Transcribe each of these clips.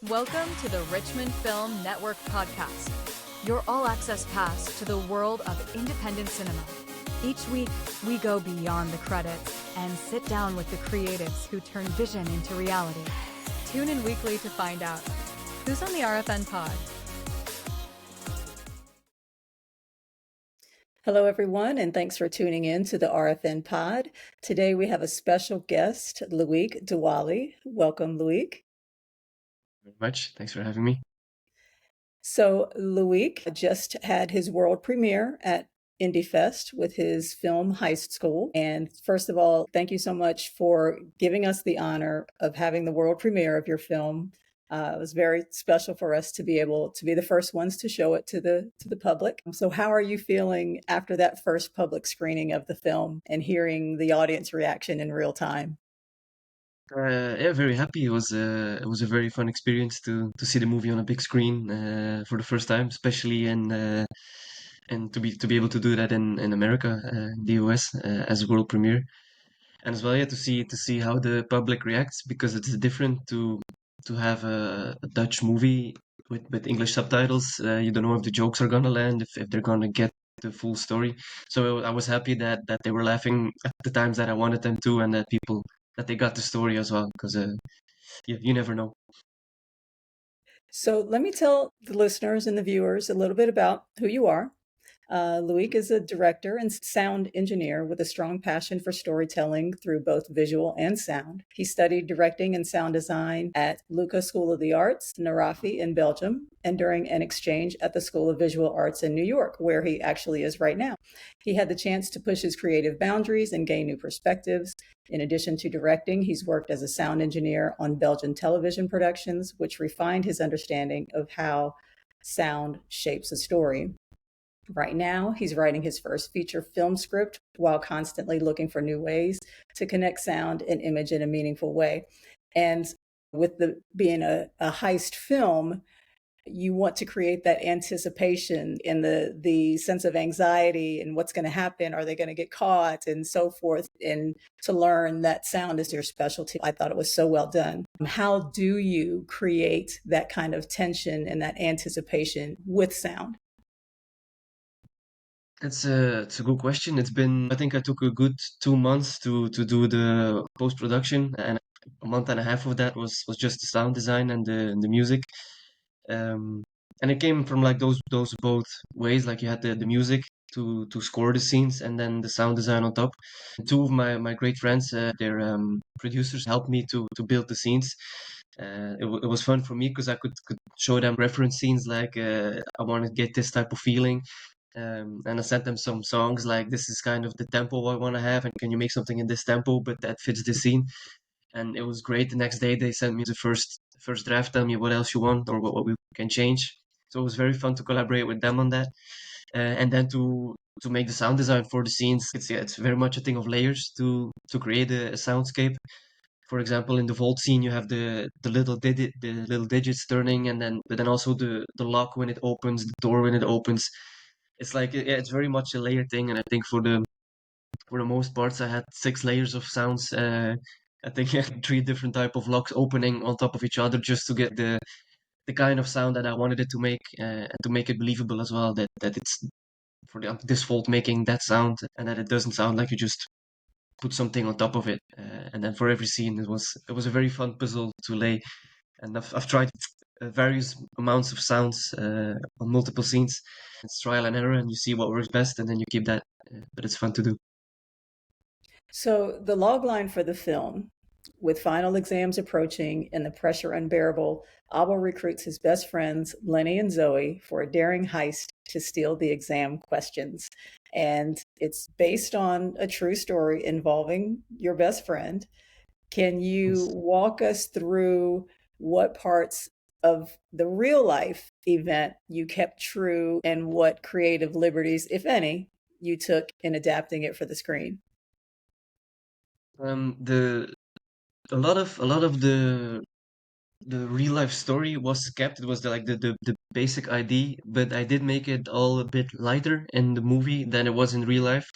Welcome to the Richmond Film Network podcast, your all-access pass to the world of independent cinema. Each week, we go beyond the credits and sit down with the creatives who turn vision into reality. Tune in weekly to find out who's on the RFN pod. Hello, everyone, and thanks for tuning in to the RFN pod. Today, we have a special guest, Loïc Dewaele. Welcome, Loïc. Very much. Thanks for having me. So, Loïc just had his world premiere at Indie Fest with his film Heist School. And first of all, thank you so much for giving us the honor of having the world premiere of your film. It was very special for us to be able to be the first ones to show it to the public. So how are you feeling after that first public screening of the film and hearing the audience reaction in real time? Yeah, very happy. It was a very fun experience to see the movie on a big screen for the first time, especially and to be able to do that in America, the US, as a world premiere, and as well, yeah, to see how the public reacts, because it's different to have a Dutch movie with English subtitles. You don't know if the jokes are gonna land, if they're gonna get the full story. So I was happy that they were laughing at the times that I wanted them to, and that they got the story as well, because you never know. So let me tell the listeners and the viewers a little bit about who you are. Loïc is a director and sound engineer with a strong passion for storytelling through both visual and sound. He studied directing and sound design at Lucca School of the Arts, Narafi in Belgium, and during an exchange at the School of Visual Arts in New York, where he actually is right now. He had the chance to push his creative boundaries and gain new perspectives. In addition to directing, he's worked as a sound engineer on Belgian television productions, which refined his understanding of how sound shapes a story. Right now, he's writing his first feature film script while constantly looking for new ways to connect sound and image in a meaningful way. And with being a heist film, you want to create that anticipation and the sense of anxiety and what's going to happen. Are they going to get caught and so forth? And to learn that sound is your specialty. I thought it was so well done. How do you create that kind of tension and that anticipation with sound? It's a good question. I think I took a good 2 months to do the post production, and a month and a half of that was just the sound design and the music. Um, and it came from like those both ways. Like you had the music to score the scenes, and then the sound design on top. Two of my great friends, their producers, helped me to build the scenes. It was fun for me because I could show them reference scenes, like I want to get this type of feeling. And I sent them some songs like, this is kind of the tempo I want to have, and can you make something in this tempo but that fits the scene? And it was great. The next day they sent me the first draft, tell me what else you want or what we can change. So it was very fun to collaborate with them on that, and then to make the sound design for the scenes. It's very much a thing of layers to create a soundscape. For example, in the vault scene, you have the little digits turning, and then also the lock when it opens, the door when it opens. It's like, yeah, it's very much a layer thing, and I think for the most parts, I had 6 layers of sounds. I think I had 3 different type of locks opening on top of each other just to get the kind of sound that I wanted it to make, and to make it believable as well. That it's for this vault making that sound, and that it doesn't sound like you just put something on top of it. And then for every scene, it was a very fun puzzle to lay, and I've tried various amounts of sounds on multiple scenes. It's trial and error, and you see what works best, and then you keep that. But it's fun to do. So the log line for the film, with final exams approaching and the pressure unbearable, Abel recruits his best friends, Lenny and Zoe, for a daring heist to steal the exam questions. And it's based on a true story involving your best friend. Can you walk us through what parts of the real life event you kept true and what creative liberties, if any, you took in adapting it for the screen? The a lot of the real life story was kept. It was the basic idea, but I did make it all a bit lighter in the movie than it was in real life.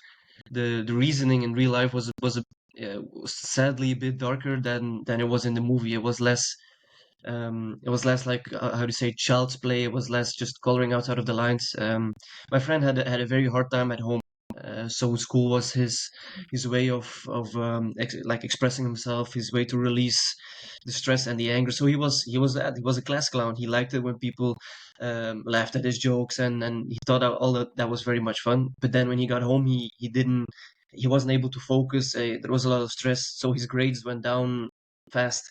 The reasoning in real life was sadly a bit darker than it was in the movie. It was less It was less like how to say child's play. It was less just coloring outside of the lines. My friend had a very hard time at home, so school was his way of like expressing himself, his way to release the stress and the anger. So he was a class clown. He liked it when people laughed at his jokes, and he thought all that was very much fun. But then when he got home, he wasn't able to focus. There was a lot of stress, so his grades went down fast.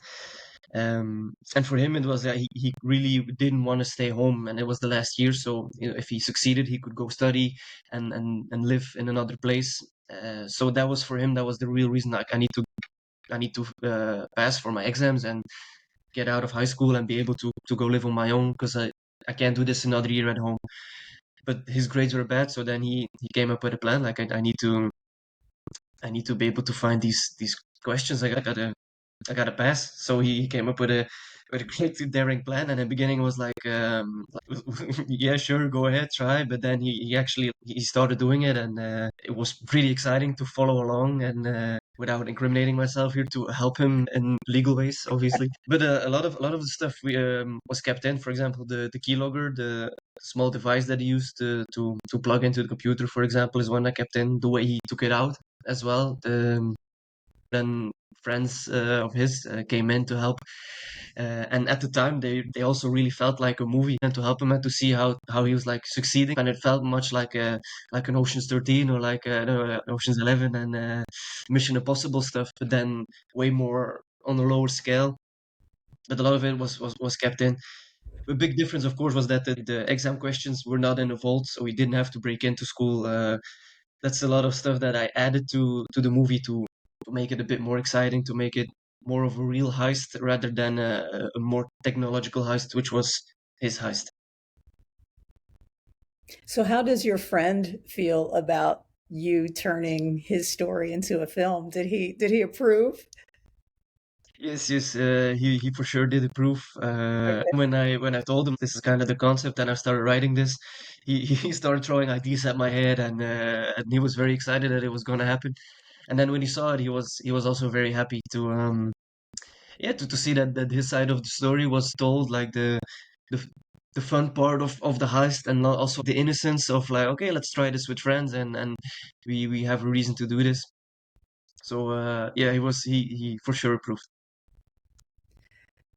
And for him, it was that he really didn't want to stay home, and it was the last year. So if he succeeded, he could go study and live in another place. So that was for him. That was the real reason. Like I need to pass for my exams and get out of high school and be able to go live on my own, because I can't do this another year at home. But his grades were bad, so then he came up with a plan. Like I need to be able to find these questions. I gotta pass. So he came up with a great daring plan, and in the beginning was like, yeah, sure, go ahead, try. But then he actually he started doing it, and it was pretty exciting to follow along, and without incriminating myself here, to help him in legal ways, obviously. But a lot of the stuff we was kept in. For example, the keylogger, the small device that he used to plug into the computer, for example, is one I kept in. The way he took it out as well. Then friends of his came in to help, and at the time they also really felt like a movie, and to help him and to see how he was like succeeding, and it felt much like an Ocean's 13 or like no, Ocean's 11 and Mission Impossible stuff, but then way more on a lower scale. But a lot of it was kept in. The big difference, of course, was that the exam questions were not in a vault, so we didn't have to break into school. That's a lot of stuff that I added to the movie to make it a bit more exciting, to make it more of a real heist rather than a more technological heist, which was his heist. So, how does your friend feel about you turning his story into a film? Did he approve? Yes, yes, he for sure did approve. When I told him this is kind of the concept and I started writing this, he started throwing ideas at my head, and he was very excited that it was going to happen. And then when he saw it, he was also very happy to see that his side of the story was told, like the the fun part of the heist, and also the innocence of like, okay, let's try this with friends, and we have a reason to do this. So yeah, he for sure approved.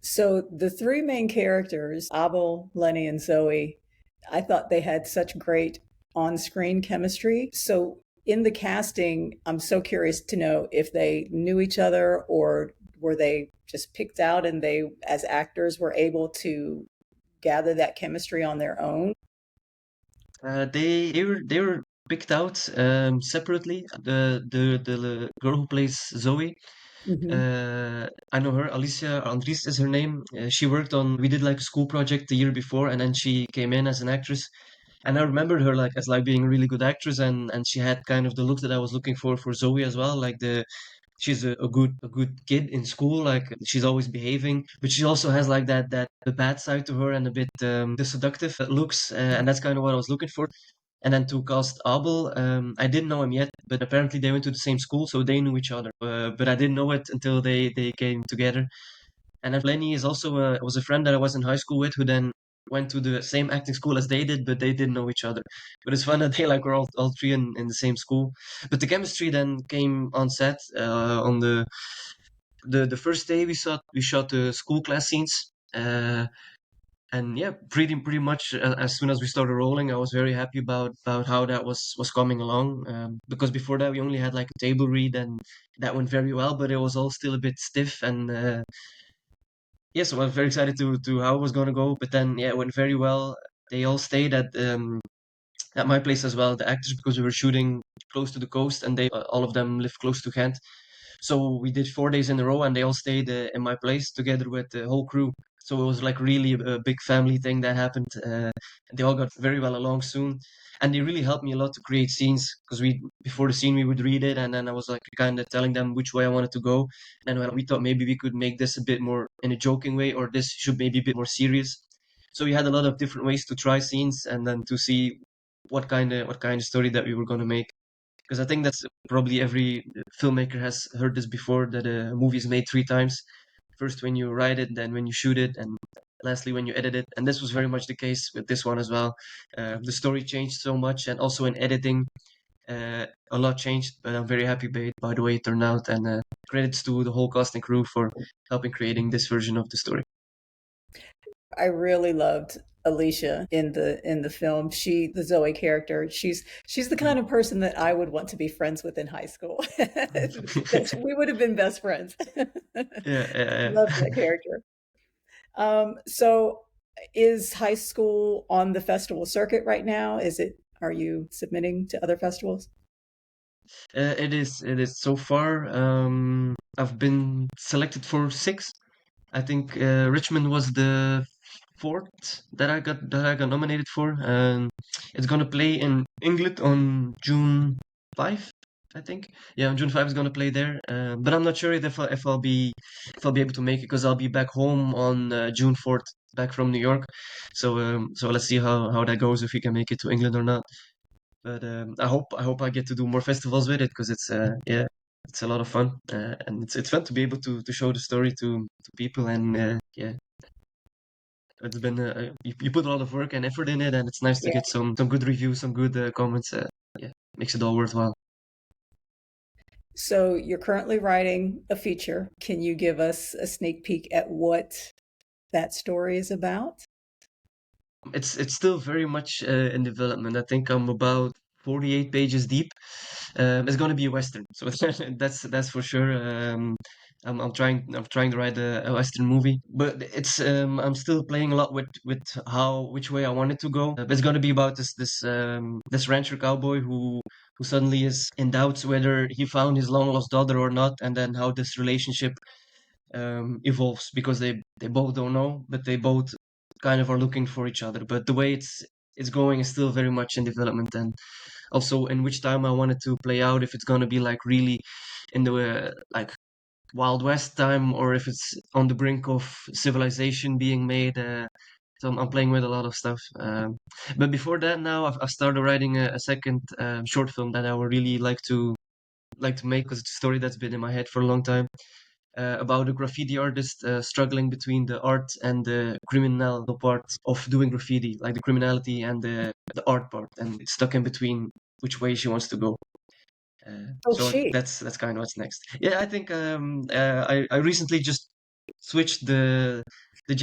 So, the three main characters, Abel, Lenny, and Zoe, I thought they had such great on screen chemistry. So, in the casting, I'm so curious to know if they knew each other, or were they just picked out and they, as actors, were able to gather that chemistry on their own. They were picked out separately. The girl who plays Zoe, Hmm. I know her. Alicia Andries is her name. She worked on. We did like a school project the year before, and then she came in as an actress. And I remembered her like as like being a really good actress, and she had kind of the look that I was looking for Zoe as well. Like she's a good kid in school. Like she's always behaving, but she also has like that the bad side to her, and a bit the seductive looks, and that's kind of what I was looking for. And then to cast Abel, I didn't know him yet, but apparently they went to the same school, so they knew each other. But I didn't know it until they came together. And then Lenny is also was a friend that I was in high school with, who then went to the same acting school as they did, but they didn't know each other. But it's fun that they like were all three in the same school. But the chemistry then came on set on the first day we shot the school class scenes. And yeah, pretty much as soon as we started rolling, I was very happy about how that was coming along. Because before that, we only had like a table read, and that went very well, but it was all still a bit stiff. And yeah, so I was very excited to how it was going to go. But then yeah, it went very well. They all stayed at my place as well, the actors, because we were shooting close to the coast, and they all of them live close to Ghent. So we did 4 days in a row, and they all stayed in my place together with the whole crew. So it was like really a big family thing that happened. And they all got very well along soon, and they really helped me a lot to create scenes, because we before the scene we would read it, and then I was like kind of telling them which way I wanted to go. And when we thought maybe we could make this a bit more in a joking way, or this should maybe a bit more serious. So we had a lot of different ways to try scenes, and then to see what kind of story that we were going to make, because I think that's probably every filmmaker has heard this before, that a movie is made three times. first when you write it, then when you shoot it, and lastly when you edit it. And this was very much the case with this one as well. The story changed so much, and also in editing, a lot changed. But I'm very happy by the way it turned out, and credits to the whole cast and crew for helping creating this version of the story. I really loved Alicia in the film. The Zoe character. She's the kind of person that I would want to be friends with in high school. We would have been best friends. Yeah. Love that character. So is High School on the festival circuit right now? Are you submitting to other festivals? It is. It is. So far, I've been selected for 6. I think Richmond was the 4th that I got nominated for, and it's gonna play in England on June 5, I think. Yeah, on June 5 is gonna play there. But I'm not sure if I'll be able to make it because I'll be back home on June 4th, back from New York. So let's see how that goes, if we can make it to England or not. But I hope I get to do more festivals with it because it's a lot of fun, and it's fun to be able to show the story to people, and yeah, it's been you put a lot of work and effort in it, and it's nice to Yeah. get some good reviews, some good comments. Yeah, makes it all worthwhile. So you're currently writing a feature. Can you give us a sneak peek at what that story is about? It's still very much in development. I think I'm about 48 pages deep. It's going to be a western, so that's for sure. I'm trying to write a western movie, but I'm still playing a lot with which way I want it to go. But it's going to be about this rancher cowboy who suddenly is in doubt whether he found his long lost daughter or not, and then how this relationship evolves, because they both don't know, but they both kind of are looking for each other. But the way it's going is still very much in development, and also in which time I want it to play out, if it's gonna be like really in the like Wild West time, or if it's on the brink of civilization being made. So I'm playing with a lot of stuff. But before that, now I've started writing a second short film that I would really like to make, because it's a story that's been in my head for a long time, about a graffiti artist struggling between the art and the criminal part of doing graffiti, like the criminality and the art part, and it's stuck in between which way she wants to go. Oh, So she. that's kind of what's next. Yeah, I think I recently just switched the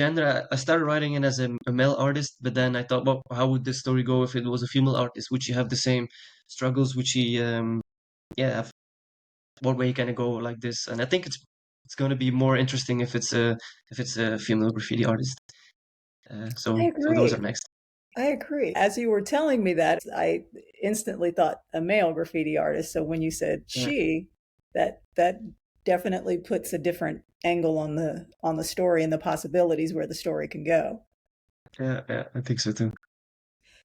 gender. I started writing it as a male artist, but then I thought, well, how would this story go if it was a female artist? Would she have the same struggles? Would she yeah, what way can it go like this? And I think it's going to be more interesting if it's a female graffiti artist. I So those are agree. next. I agree. As you were telling me that, I instantly thought a male graffiti artist. So when you said Yeah, she, that definitely puts a different angle on the story and the possibilities where the story can go. yeah, I think so too.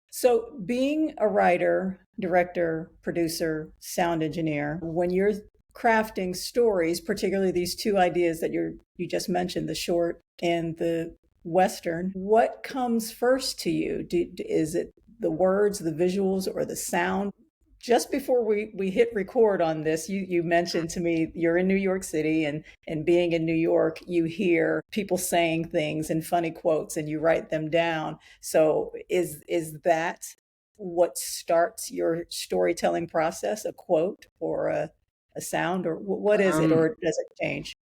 So being a writer, director, producer, sound engineer, when you're crafting stories, particularly these two ideas that you just mentioned, the short and the western, what comes first to you? Is it the words, the visuals, or the sound? Just before we hit record on this, you mentioned to me you're in New York City, and being in New York, you hear people saying things and funny quotes and you write them down. So is that what starts your storytelling process, a quote or a sound, or what is it, Um, or does it change?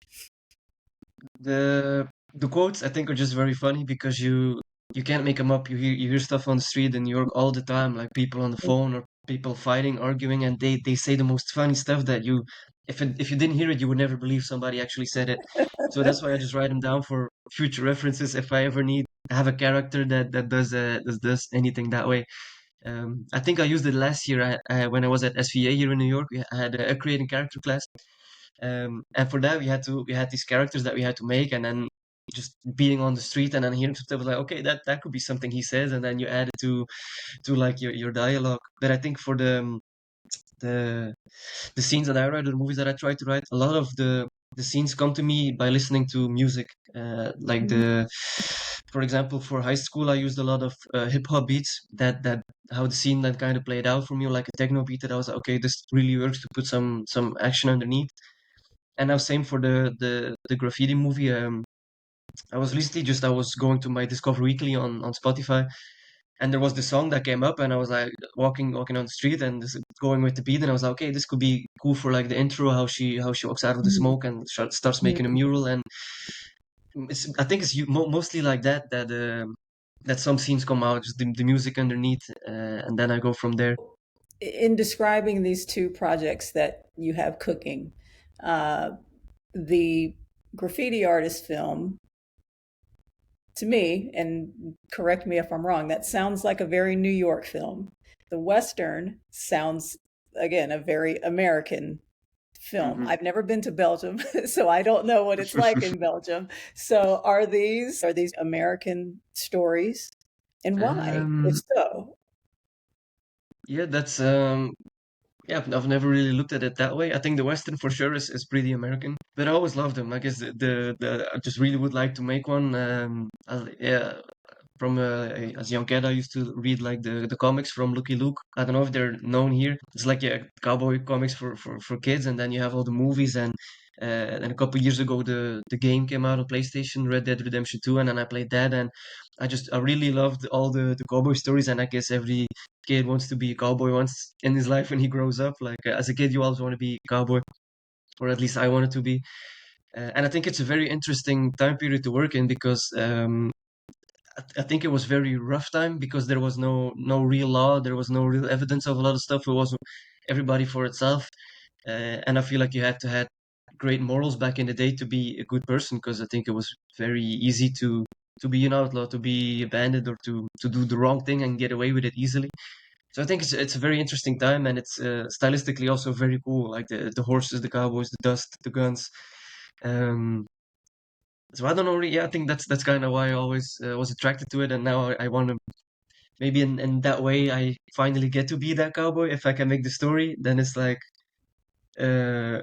the the quotes I think are just very funny because you can't make them up. You hear stuff on the street in New York all the time, like people on the phone or people fighting, arguing, and they say the most funny stuff that if you didn't hear it, you would never believe somebody actually said it. So that's why I just write them down for future references if I ever need have a character that does anything that way. I think I used it last year when I was at SVA here in New York. I had a creating character class, and for that we had these characters that we had to make, and then just being on the street and then hearing stuff was like, okay, that could be something he says, and then you add it to like your dialogue. But I think for the the scenes that I write, or the movies that I try to write, a lot of the scenes come to me by listening to music. Like Mhm. for example, for Heist School, I used a lot of hip hop beats. That how the scene that kind of played out for me, like a techno beat that I was like, okay, this really works to put some action underneath. And now same for the graffiti movie. I was going to my Discover Weekly on Spotify, and there was the song that came up, and I was like walking on the street and just going with the beat, and I was like, okay, this could be cool for like the intro, how she walks out of the Mhm. smoke and starts making a Mhm. mural. And I think it's mostly like that some scenes come out, just the music underneath, and then I go from there. In describing these two projects that you have cooking, uh, the graffiti artist film, to me, and correct me if I'm wrong, that sounds like a very New York film. The Western sounds, again, a very American film. Hmm. I've never been to Belgium, so I don't know what it's like in Belgium. So are these American stories? And why, if um, so? yeah, that's yeah, I've never really looked at it that way. I think the Western for sure is pretty American, but I always loved them. I guess I just really would like to make one. Yeah, from as a young kid, I used to read like the comics from Lucky Luke. I don't know if they're known here. It's like, yeah, cowboy comics for kids, and then you have all the movies. And a couple of years ago, the game came out on PlayStation, Red Dead Redemption 2, and then I played that, and I really loved all the cowboy stories. And I guess every kid wants to be a cowboy once in his life when he grows up. Like as a kid, you always want to be a cowboy, or at least I wanted to be. And I think it's a very interesting time period to work in because I think it was very rough time because there was no real law, there was no real evidence of a lot of stuff. It was everybody for itself, and I feel like you had to have great morals back in the day to be a good person, because I think it was very easy to be an outlaw, to be a bandit, or to do the wrong thing and get away with it easily. So I think it's a very interesting time, and it's stylistically also very cool, like the horses, the cowboys, the dust, the guns. Um, so I don't know, really, yeah, I think that's kind of why I always was attracted to it, and now I want to maybe in that way I finally get to be that cowboy if I can make the story. Then it's like uh,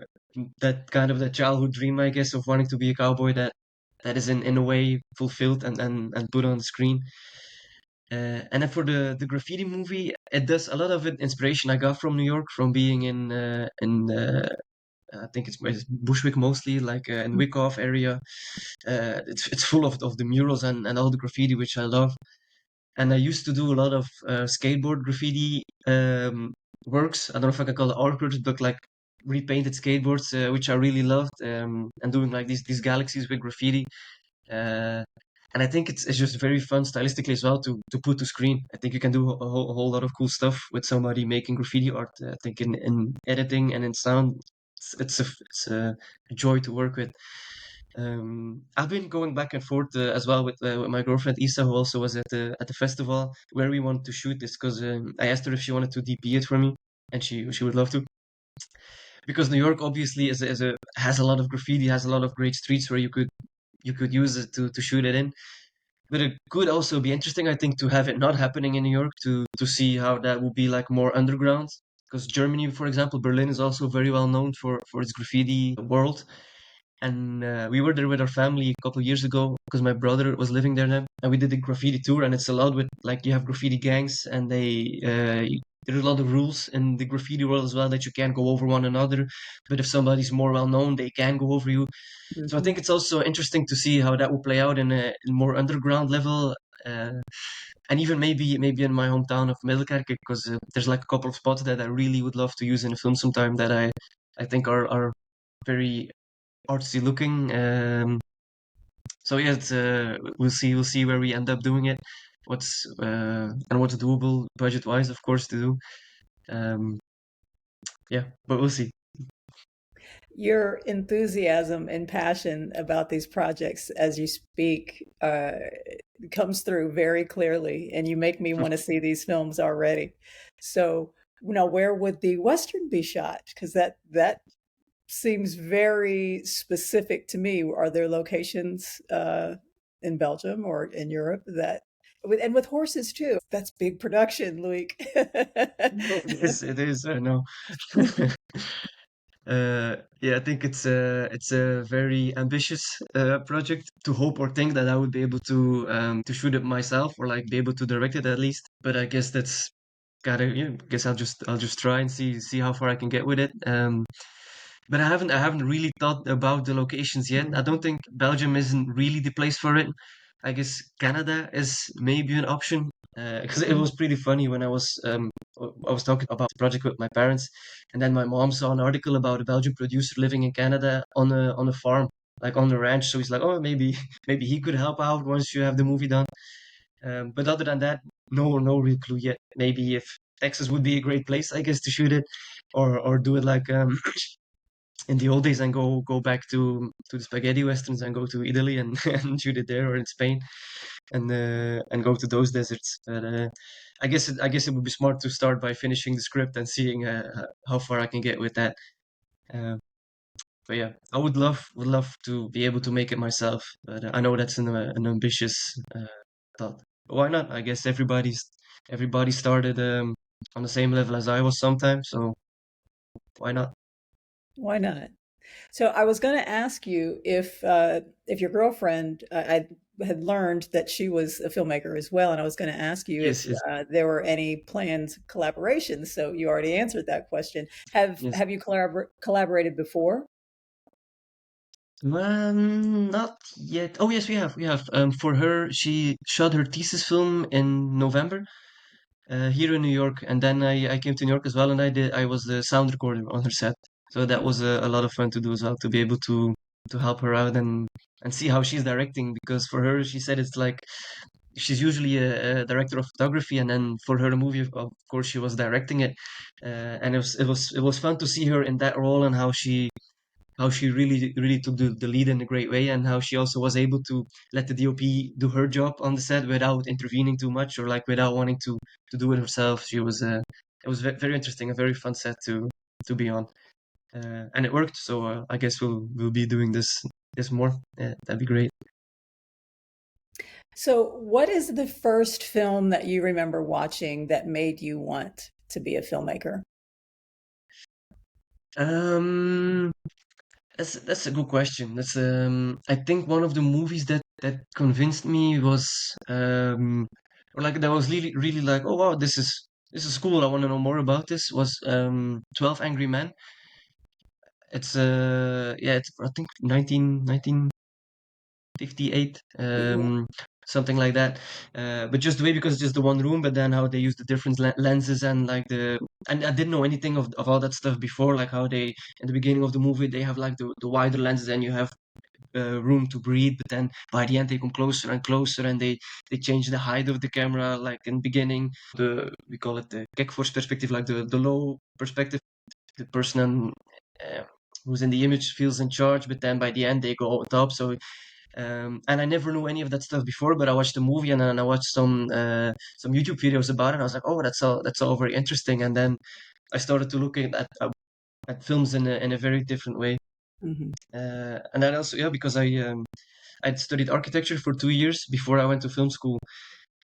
that kind of the childhood dream, I guess, of wanting to be a cowboy that is in a way fulfilled and put on the screen. And then for the graffiti movie, it does a lot of it inspiration I got from New York, from being in I think it's Bushwick mostly, like in Wyckoff area. It's full of the murals and all the graffiti, which I love. And I used to do a lot of skateboard graffiti works. I don't know if I can call it artworks, but like repainted skateboards, which I really loved, and doing like these galaxies with graffiti. Uh, and I think it's just very fun stylistically as well to put to screen. I think you can do a whole lot of cool stuff with somebody making graffiti art. I think in editing and in sound, it's a joy to work with. I've been going back and forth as well with my girlfriend Isa, who also was at the festival where we wanted to shoot this, because I asked her if she wanted to DP it for me, and she would love to, because New York obviously has a lot of graffiti, has a lot of great streets where you could use it to shoot it in. But it could also be interesting, I think, to have it not happening in New York, to see how that would be like more underground. Because Germany, for example, Berlin is also very well known for its graffiti world. And we were there with our family a couple of years ago because my brother was living there then, and we did the graffiti tour. And it's allowed with, like, you have graffiti gangs, and there's a lot of rules in the graffiti world as well, that you can't go over one another. But if somebody's more well known, they can go over you. So I Mhm. think it's also interesting to see how that will play out in a more underground level, uh, and even maybe in my hometown of Middelkerke, because there's like a couple of spots that I really would love to use in a film sometime that I think are very artsy looking. So yeah, we'll see where we end up doing it. What's doable budget wise, of course, to do. Um, yeah, but we'll see. Your enthusiasm and passion about these projects as you speak comes through very clearly, and you make me want to see these films already. So, where would the Western be shot? Because that seems very specific to me. Are there locations in Belgium or in Europe and with horses too? That's big production, Loïc. It is. I know. Yeah, I think it's a very ambitious project to hope or think that I would be able to shoot it myself, or like be able to direct it at least. But I guess that's gotta, yeah, I guess I'll just try and see how far I can get with it. but I haven't really thought about the locations yet. I don't think Belgium isn't really the place for it. I guess Canada is maybe an option because it was pretty funny when I was talking about the project with my parents, and then my mom saw an article about a Belgian producer living in Canada on a farm, like on a ranch. So he's like, oh, maybe maybe he could help out once you have the movie done. But other than that, no real clue yet. Maybe if Texas would be a great place, I guess, to shoot it, or do it like in the old days and go back to the spaghetti westerns and go to Italy and, and shoot it there, or in Spain and go to those deserts. But I guess it would be smart to start by finishing the script and seeing how far I can get with that. Uh, but yeah, I would love to be able to make it myself. But I know that's an ambitious thought. But why not? I guess everybody started on the same level as I was sometimes, so why not? Why not? So I was going to ask you if your girlfriend, I had learned that she was a filmmaker as well, and I was going to ask you Yes, if yes, there were any planned collaborations. So you already answered that question. yes. Have you collaborated before? Not yet. Oh, yes, we have. We have. For her, she shot her thesis film in November, here in New York, and then I came to New York as well, and I was the sound recorder on her set. So that was a lot of fun to do as well, to be able to help her out and see how she's directing, because for her, she said it's like she's usually a director of photography, and then for her movie, of course, she was directing it, and it was fun to see her in that role and how she really took the lead in a great way, and how she also was able to let the DOP do her job on the set without intervening too much, or like without wanting to do it herself. It was very interesting, a very fun set to be on, and it worked. So I guess we'll be doing this more. Yeah, that'd be great. So, what is the first film that you remember watching that made you want to be a filmmaker? Um, that's a good question. That's I think one of the movies that convinced me was or like that was really like, oh wow, this is cool. I want to know more about this. Was 12 Angry Men. It's yeah, it's I think 1958, Yeah. something like that. But just the way, because it's just the one room, but then how they use the different lenses, and like and I didn't know anything of all that stuff before, like how they in the beginning of the movie they have like the wider lenses and you have room to breathe, but then by the end they come closer and closer, and they change the height of the camera. Like in the beginning, we call it the Kekfors perspective, like the low perspective, the person uh, who's in the image feels in charge, but then by the end they go on top. So and I never knew any of that stuff before, but I watched the movie, and then I watched some YouTube videos about it, and I was like, oh, that's all very interesting. And then I started to look at films in a very different way. Hmm. And then also, yeah, because I'd studied architecture for 2 years before I went to film school,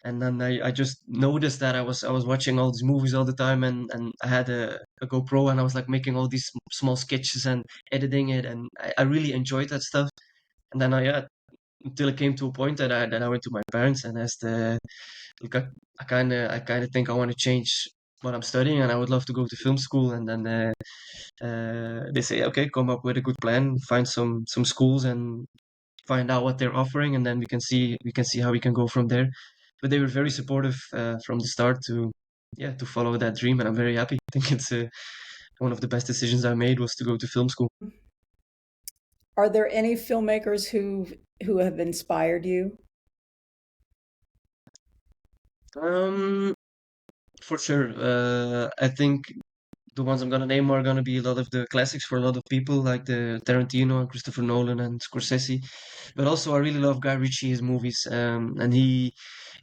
and then I just noticed that I was watching all these movies all the time, and I had a GoPro, and I was like making all these small sketches and editing it, and I really enjoyed that stuff. And then until it came to a point that I went to my parents and asked, look, I kind of think I want to change what I'm studying, and I would love to go to film school. And then they say, okay, come up with a good plan, find some schools and find out what they're offering, and then we can see how we can go from there. But they were very supportive from the start to follow that dream, and I'm very happy. I think it's one of the best decisions I made was to go to film school. Are there any filmmakers who have inspired you? Um, for sure. I think the ones I'm gonna name are gonna be a lot of the classics for a lot of people, like the Tarantino and Christopher Nolan and Scorsese. But also, I really love Guy Ritchie, his movies, and he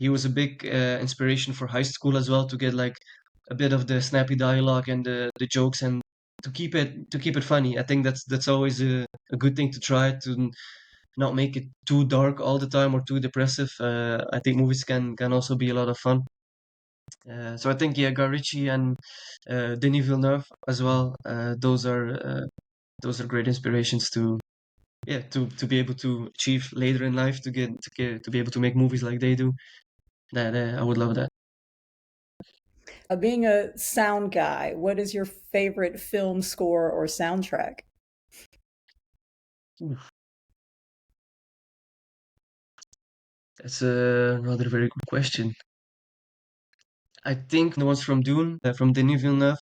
was a big inspiration for Heist School as well, to get like a bit of the snappy dialogue and the jokes, and to keep it funny. I think that's always a good thing to try to not make it too dark all the time or too depressive. I think movies can also be a lot of fun. So I think, yeah, Guy Ritchie and Denis Villeneuve as well. Those are great inspirations to be able to achieve later in life, to be able to make movies like they do. That I would love that. Being a sound guy, what is your favorite film score or soundtrack? Oof. That's another very good question. I think the ones from Dune, from Denis Villeneuve.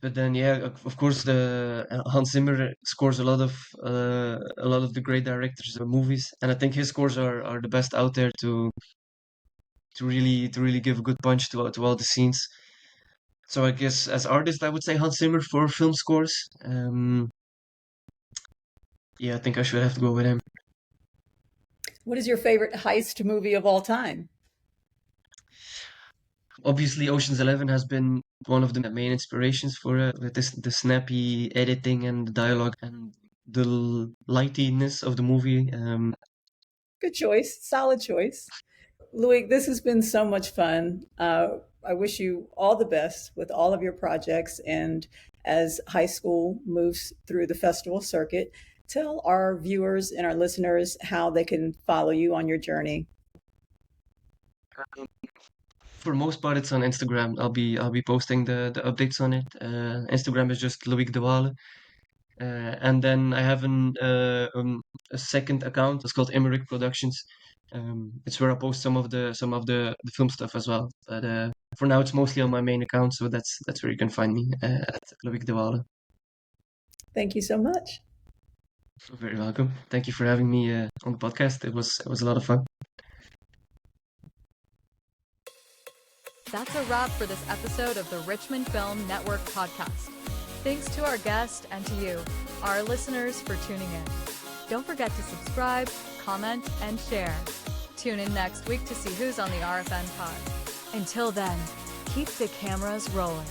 But then, yeah, of course, the Hans Zimmer scores a lot of the great directors' movies, and I think his scores are the best out there to really give a good punch to all the scenes. So I guess as artist, I would say Hans Zimmer for film scores. Yeah, I think I should have to go with him. What is your favorite heist movie of all time? Obviously, Ocean's 11 has been one of the main inspirations for with the snappy editing and the dialogue and the lightiness of the movie. Good choice. Solid choice. Loic, this has been so much fun. I wish you all the best with all of your projects. And as Heist School moves through the festival circuit, tell our viewers and our listeners how they can follow you on your journey. For most part, it's on Instagram. I'll be posting the updates on it. Instagram is just Loïc Dewaele. And then I have a second account. It's called Emmerich Productions. It's where I post some of the film stuff as well. But for now, it's mostly on my main account, so that's where you can find me at Loïc Dewaele. Thank you so much. You're very welcome. Thank you for having me on the podcast. It was a lot of fun. That's a wrap for this episode of the Richmond Film Network podcast. Thanks to our guest and to you, our listeners, for tuning in. Don't forget to subscribe, comment, and share. Tune in next week to see who's on the RFN pod. Until then, keep the cameras rolling.